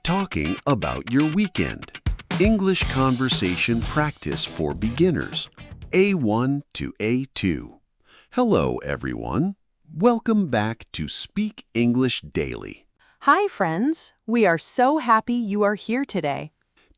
Talking about your weekend. English conversation practice for beginners. A1 to A2. Hello, everyone. Welcome back to Speak English Daily. Hi, friends. We are so happy you are here today.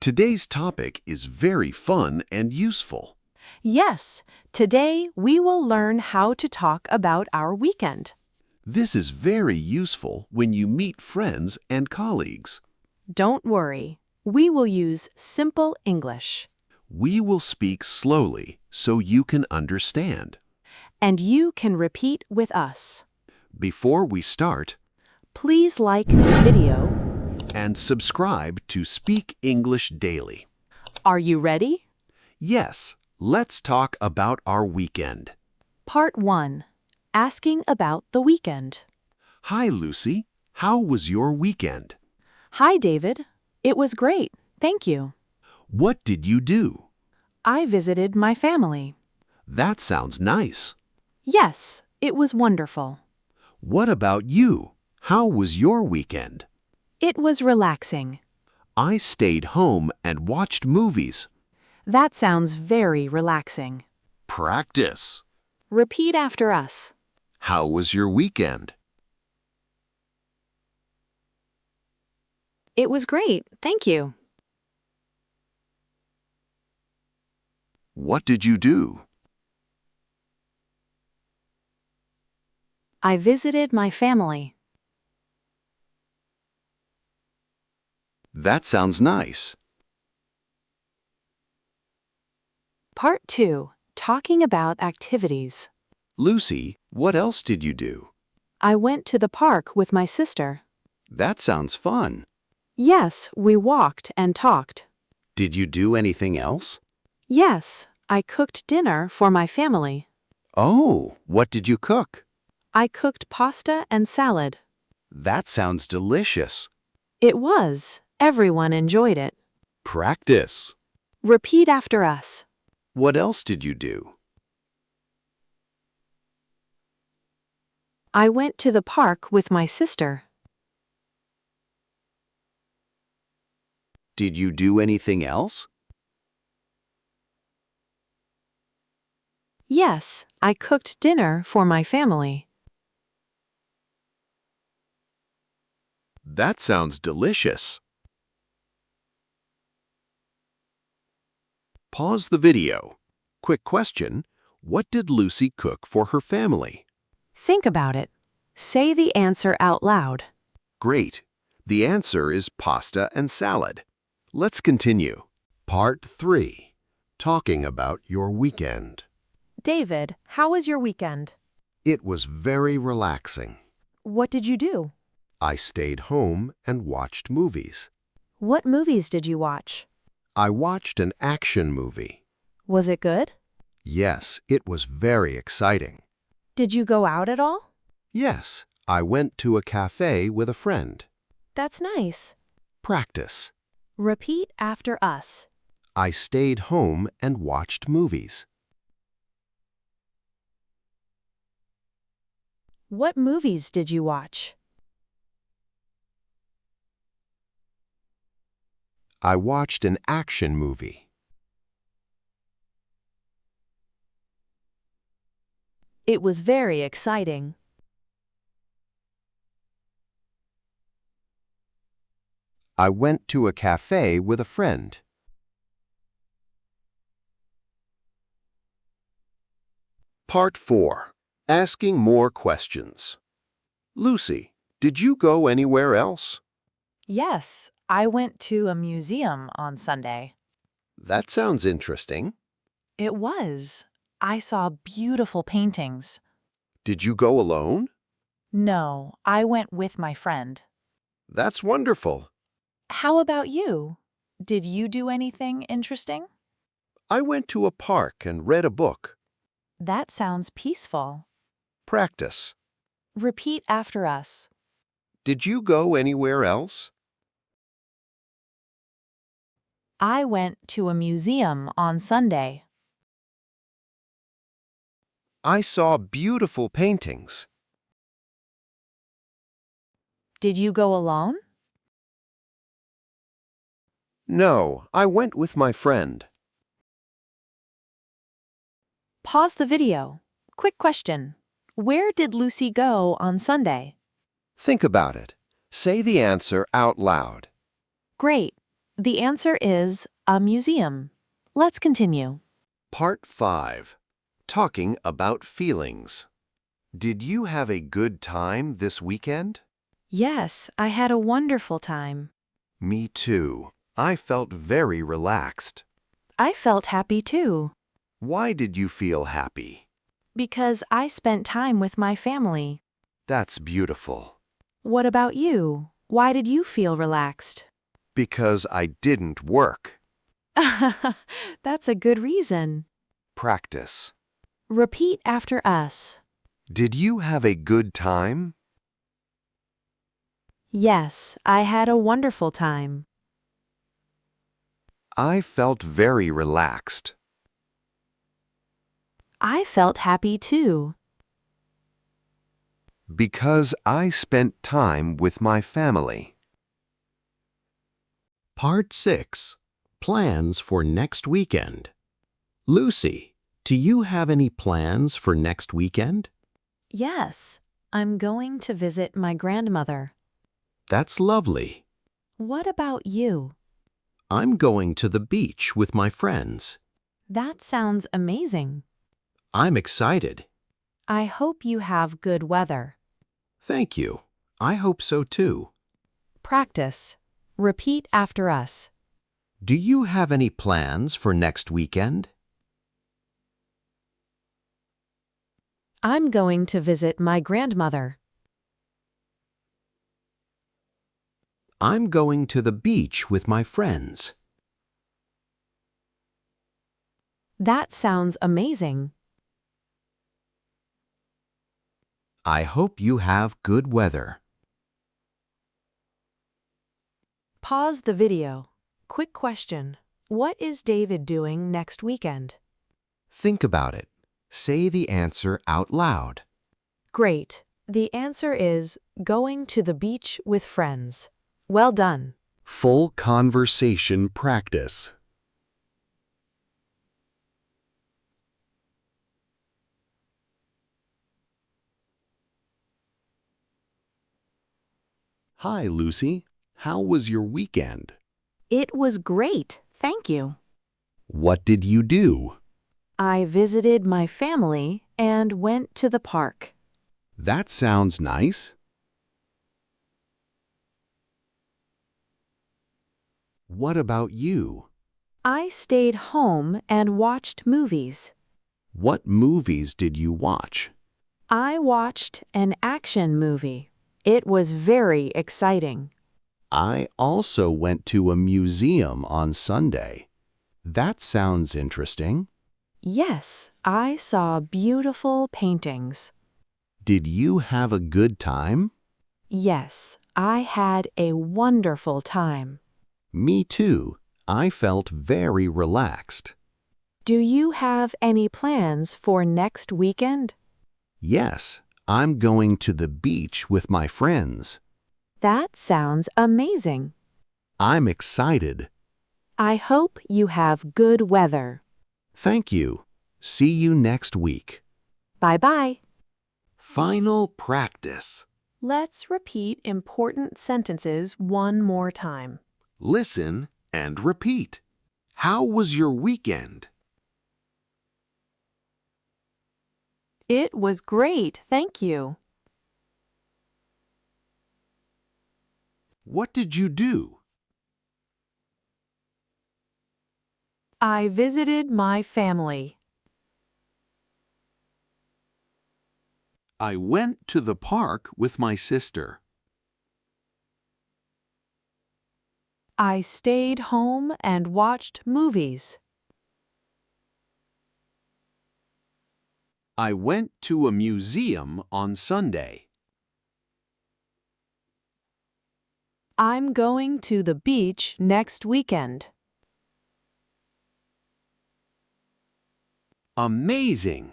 Today's topic is very fun and useful. Yes, today we will learn how to talk about our weekend. This is very useful when you meet friends and colleagues. Don't worry, we will use simple English. We will speak slowly so you can understand. And you can repeat with us. Before we start, Please like the video. and subscribe to Speak English Daily. Are you ready? Yes, let's talk about our weekend. Part 1. Asking about the weekend. Hi, Lucy. How was your weekend? Hi, David. It was great, thank you. What did you do? I visited my family. That sounds nice. Yes, it was wonderful. What about you? How was your weekend? It was relaxing. I stayed home and watched movies. That sounds very relaxing. Practice. Repeat after us. How was your weekend? It was great, thank you. What did you do? I visited my family. That sounds nice. Part 2. Talking about activities. Lucy, what else did you do? I went to the park with my sister. That sounds fun. Yes, we walked and talked. Did you do anything else? Yes, I cooked dinner for my family. Oh, what did you cook? I cooked pasta and salad. That sounds delicious. It was. Everyone enjoyed it. Practice. Repeat after us. What else did you do? I went to the park with my sister. Did you do anything else? Yes, I cooked dinner for my family. That sounds delicious. Pause the video. Quick question. What did Lucy cook for her family? Think about it. Say the answer out loud. Great. The answer is pasta and salad. Let's continue. Part 3. Talking about your weekend. David, how was your weekend? It was very relaxing. What did you do? I stayed home and watched movies. What movies did you watch? I watched an action movie. Was it good? Yes, it was very exciting. Did you go out at all? Yes, I went to a cafe with a friend. That's nice. Practice. Repeat after us. I stayed home and watched movies. What movies did you watch? I watched an action movie. It was very exciting. I went to a cafe with a friend. Part 4. Asking more questions. Lucy, did you go anywhere else? Yes, I went to a museum on Sunday. That sounds interesting. It was. I saw beautiful paintings. Did you go alone? No, I went with my friend. That's wonderful. How about you? Did you do anything interesting? I went to a park and read a book. That sounds peaceful. Practice. Repeat after us. Did you go anywhere else? I went to a museum on Sunday. I saw beautiful paintings. Did you go alone? No, I went with my friend. Pause the video. Quick question. Where did Lucy go on Sunday? Think about it. Say the answer out loud. Great. The answer is a museum. Let's continue. Part 5. Talking about feelings. Did you have a good time this weekend? Yes, I had a wonderful time. Me too. I felt very relaxed. I felt happy too, Why did you feel happy? because I spent time with my family. That's beautiful. What about you? Why did you feel relaxed? Because I didn't work. That's a good reason. Practice. Repeat after us. Did you have a good time? Yes, I had a wonderful time. I felt very relaxed. I felt happy too. Because I spent time with my family. Part 6. Plans for next weekend. Lucy, do you have any plans for next weekend? Yes, I'm going to visit my grandmother. That's lovely. What about you? I'm going to the beach with my friends. That sounds amazing. I'm excited. I hope you have good weather. Thank you. I hope so too. Practice. Repeat after us. Do you have any plans for next weekend? I'm going to visit my grandmother. I'm going to the beach with my friends. That sounds amazing. I hope you have good weather. Pause the video. Quick question. What is David doing next weekend? Think about it. Say the answer out loud. Great. The answer is going to the beach with friends. Well done. Full conversation practice. Hi, Lucy. How was your weekend? It was great, thank you. What did you do? I visited my family and went to the park. That sounds nice. What about you? I stayed home and watched movies. What movies did you watch? I watched an action movie. It was very exciting. I also went to a museum on Sunday. That sounds interesting. Yes, I saw beautiful paintings. Did you have a good time? Yes, I had a wonderful time. Me too. I felt very relaxed. Do you have any plans for next weekend? Yes, I'm going to the beach with my friends. That sounds amazing. I'm excited. I hope you have good weather. Thank you. See you next week. Bye-bye. Final practice. Let's repeat important sentences one more time. Listen and repeat. How was your weekend? It was great, thank you. What did you do? I visited my family. I went to the park with my sister. I stayed home and watched movies. I went to a museum on Sunday. I'm going to the beach next weekend. Amazing!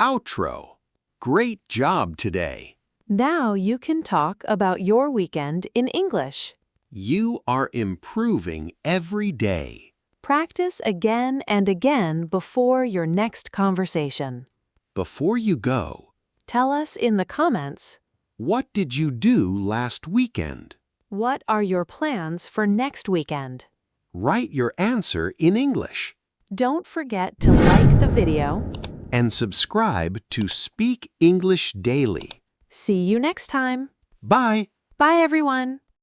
Outro. Great job today. Now you can talk about your weekend in English. You are improving every day. Practice again and again before your next conversation. Before you go, Tell us in the comments, what did you do last weekend? what are your plans for next weekend? Write your answer in English. Don't forget to like the video. And subscribe to Speak English Daily. See you next time. Bye! Bye, everyone.